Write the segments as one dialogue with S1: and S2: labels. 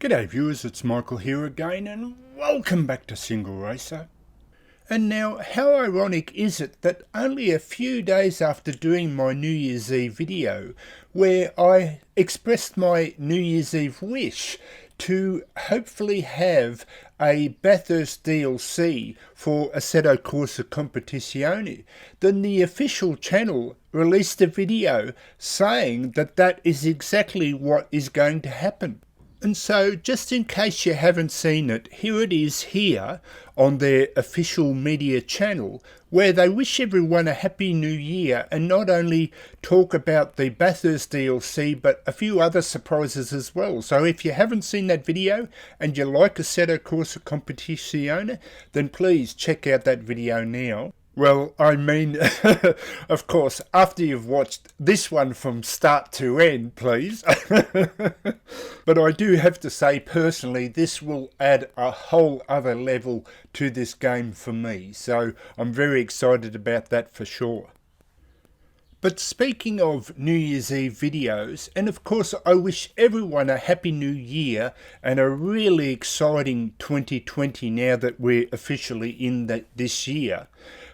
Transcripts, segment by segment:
S1: G'day viewers, it's Michael here again and welcome back to SingleRacer. And now, how ironic is it that only a few days after doing my New Year's Eve video, where I expressed my New Year's Eve wish to hopefully have a Bathurst DLC for Assetto Corsa Competizione, then the official channel released a video saying that that is exactly what is going to happen. And so, just in case you haven't seen it, here it is here on their official media channel, where they wish everyone a happy new year and not only talk about the Bathurst DLC, but a few other surprises as well. So if you haven't seen that video and you like Assetto Corsa Competizione, then please check out that video now. Well, I mean, of course, after you've watched this one from start to end, please. But I do have to say, personally, this will add a whole other level to this game for me. So I'm very excited about that for sure. But speaking of New Year's Eve videos, and of course I wish everyone a happy new year and a really exciting 2020 now that we're officially in this year.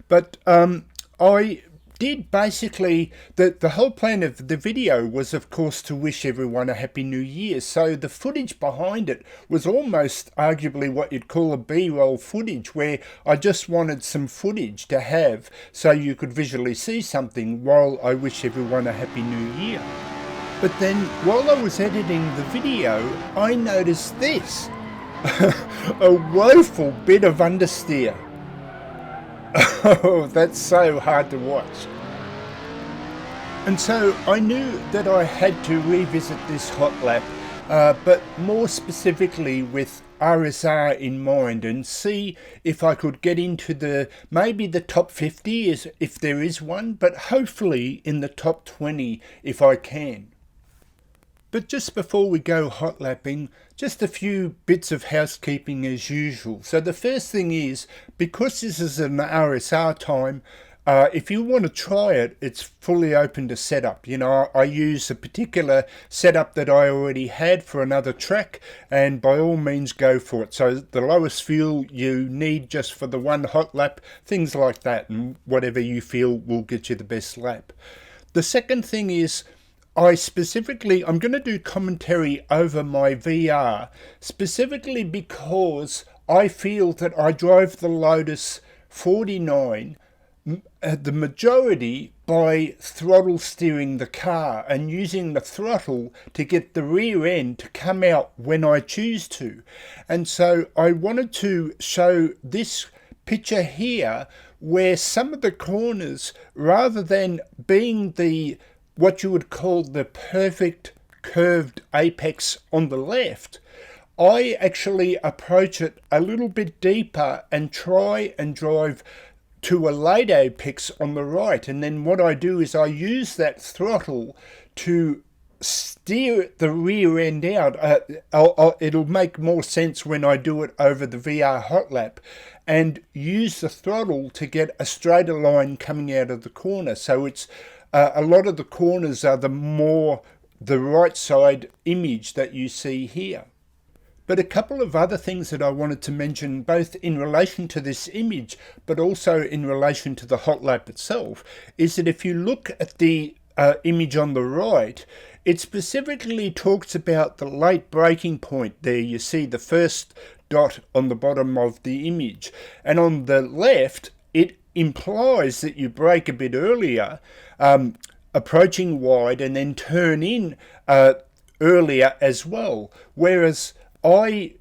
S1: But I did basically, the whole plan of the video was of course to wish everyone a happy new year. So the footage behind it was almost arguably what you'd call a B-roll footage, where I just wanted some footage to have so you could visually see something while I wish everyone a happy new year. But then while I was editing the video, I noticed this, a woeful bit of understeer. Oh, that's so hard to watch. And so I knew that I had to revisit this hot lap, but more specifically with RSR in mind, and see if I could get into maybe the top 50 if there is one, but hopefully in the top 20 if I can. But just before we go hot lapping, just a few bits of housekeeping as usual. So the first thing is, because this is an RSR time, if you want to try it, it's fully open to setup. You know, I use a particular setup that I already had for another track, and by all means go for it. So the lowest fuel you need just for the one hot lap, things like that, and whatever you feel will get you the best lap. The second thing is, I'm going to do commentary over my VR, specifically because I feel that I drove the Lotus 49, the majority by throttle steering the car and using the throttle to get the rear end to come out when I choose to. And so I wanted to show this picture here where some of the corners, rather than being what you would call the perfect curved apex on the left, I actually approach it a little bit deeper and try and drive to a late apex on the right. And then what I do is I use that throttle to steer the rear end out. It'll make more sense when I do it over the VR Hotlap, and use the throttle to get a straighter line coming out of the corner. So it's a lot of the corners are the right side image that you see here. But a couple of other things that I wanted to mention, both in relation to this image, but also in relation to the hot lap itself, is that if you look at the image on the right, it specifically talks about the late braking point there. You see the first dot on the bottom of the image. And on the left, it implies that you brake a bit earlier, approaching wide, and then turn in earlier as well. Whereas I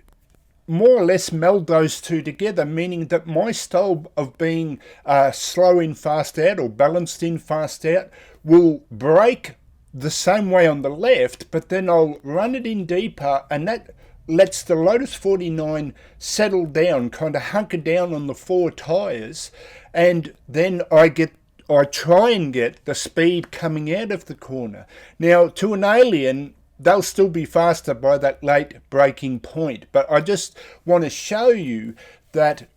S1: more or less meld those two together, meaning that my style of being slow in, fast out, or balanced in, fast out, will brake the same way on the left, but then I'll run it in deeper, and that lets the Lotus 49 settle down, kind of hunker down on the four tyres, and then I try and get the speed coming out of the corner. Now, to an alien, they'll still be faster by that late braking point, but I just want to show you that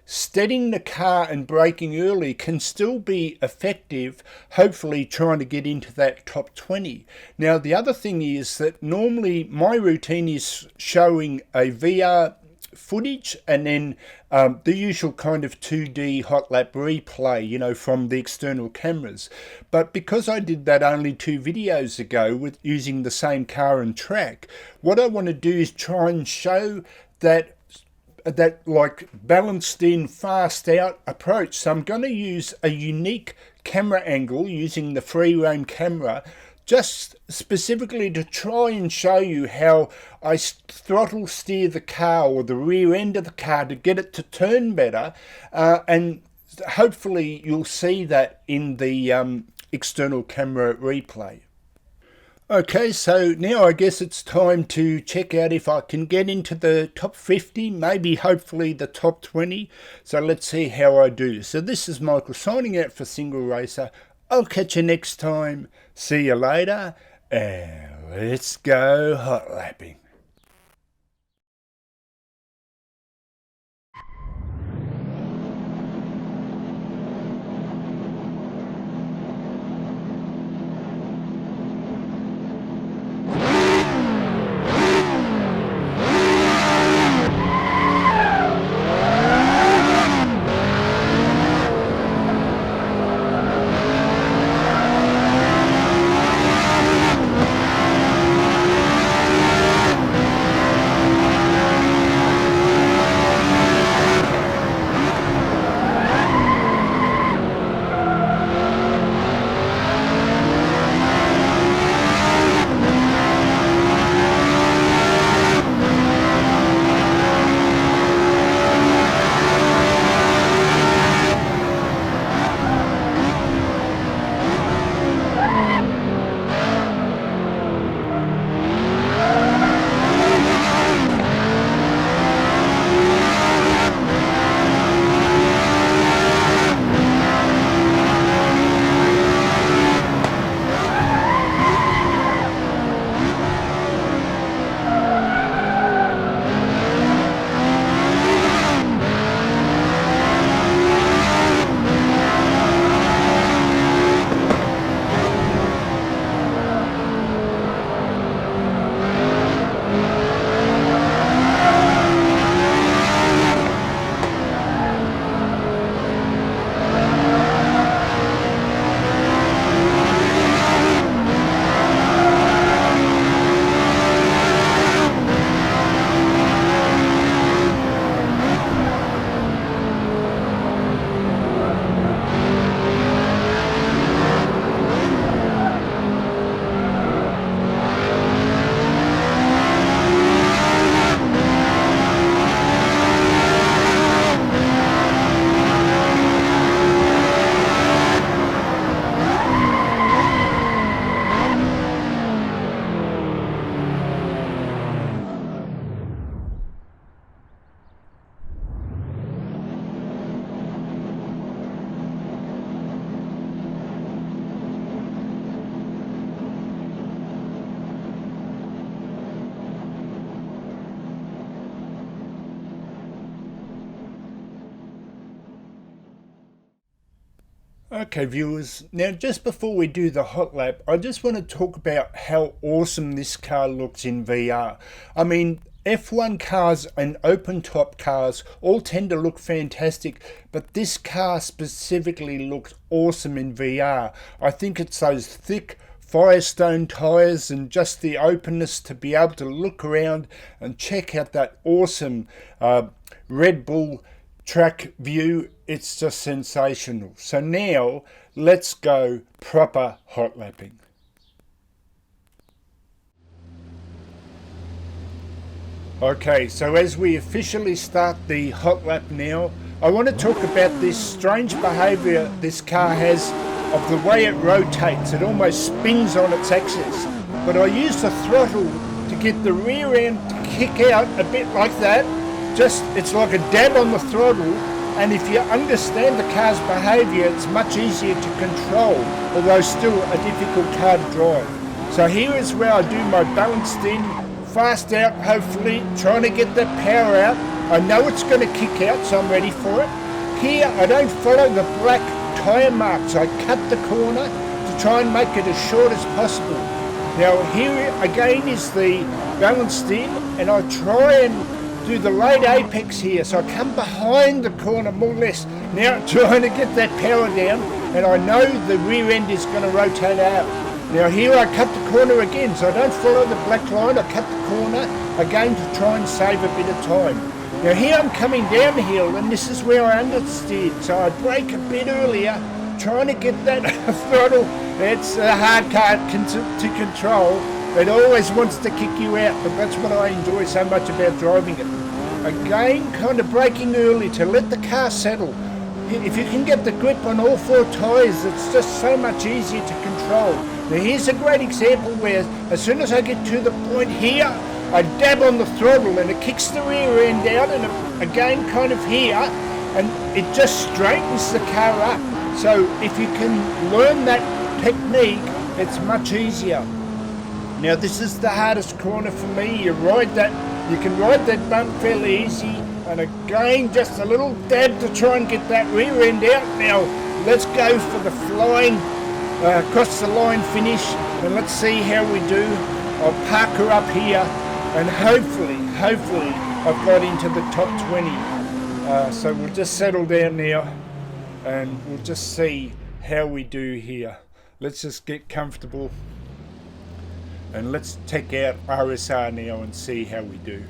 S1: steadying the car and braking early can still be effective, hopefully trying to get into that top 20. Now, the other thing is that normally my routine is showing a VR footage and then the usual kind of 2D hot lap replay, you know, from the external cameras. But because I did that only 2 videos ago with using the same car and track, what I want to do is try and show that like balanced in, fast out approach. So I'm going to use a unique camera angle using the free roam camera, just specifically to try and show you how I throttle steer the car or the rear end of the car to get it to turn better, and hopefully you'll see that in the external camera replay. Okay, so now I guess it's time to check out if I can get into the top 50, maybe hopefully the top 20. So let's see how I do. So this is Michael signing out for SingleRacer. I'll catch you next time. See you later, and let's go hot lapping. Okay viewers, now just before we do the hot lap, I just want to talk about how awesome this car looks in VR. I mean, F1 cars and open top cars all tend to look fantastic, but this car specifically looks awesome in VR. I think it's those thick Firestone tyres and just the openness to be able to look around and check out that awesome Red Bull track view. It's just sensational. So now let's go proper hot lapping. Okay, so as we officially start the hot lap now, I want to talk about this strange behaviour this car has of the way it rotates. It almost spins on its axis. But I use the throttle to get the rear end to kick out a bit like that. Just, it's like a dab on the throttle, and if you understand the car's behaviour, it's much easier to control, although still a difficult car to drive. So here is where I do my balanced in, fast out hopefully, trying to get the power out. I know it's going to kick out, so I'm ready for it. here I don't follow the black tyre marks. I cut the corner to try and make it as short as possible. Now here again is the balance steer, and I try and do the late apex here. So I come behind the corner more or less, now trying to get that power down, and I know the rear end is going to rotate out. Now here I cut the corner again, so I don't follow the black line, I cut the corner again to try and save a bit of time. Now here I'm coming downhill, and this is where I understeered, so I brake a bit earlier, trying to get that throttle. It's a hard car to control. It always wants to kick you out, but that's what I enjoy so much about driving it. Again, kind of braking early to let the car settle. If you can get the grip on all four tyres, it's just so much easier to control. Now here's a great example where as soon as I get to the point here, I dab on the throttle and it kicks the rear end out, and again kind of here, and it just straightens the car up. So if you can learn that technique, it's much easier. Now this is the hardest corner for me. You can ride that bump fairly easy, and again just a little dab to try and get that rear end out. Now let's go for the flying across the line finish, and let's see how we do. I'll park her up here, and hopefully I've got into the top 20. So we'll just settle down now, and we'll just see how we do here. Let's just get comfortable, and let's take out RSR now and see how we do.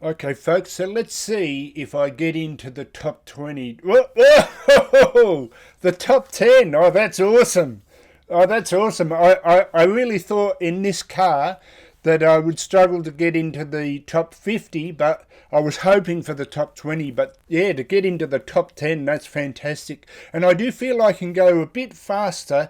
S1: Okay folks, so let's see if I get into the top 20. Whoa, the top 10. Oh, that's awesome. Oh, that's awesome. I really thought in this car that I would struggle to get into the top 50, but I was hoping for the top 20. But yeah, to get into the top 10, that's fantastic. And I do feel I can go a bit faster,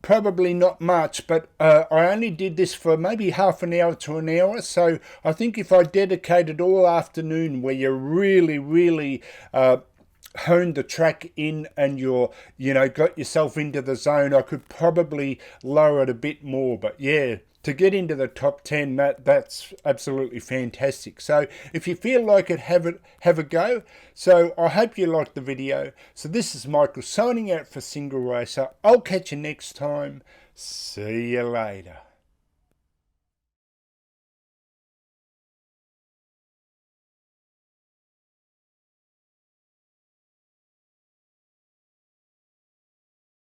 S1: probably not much, but I only did this for maybe half an hour to an hour. So I think if I dedicated all afternoon where you really honed the track in and got yourself into the zone, I could probably lower it a bit more. But yeah, to get into the top 10, that's absolutely fantastic. So if you feel like it, have a go. So I hope you liked the video. So this is Michael signing out for SingleRacer. I'll catch you next time. See you later.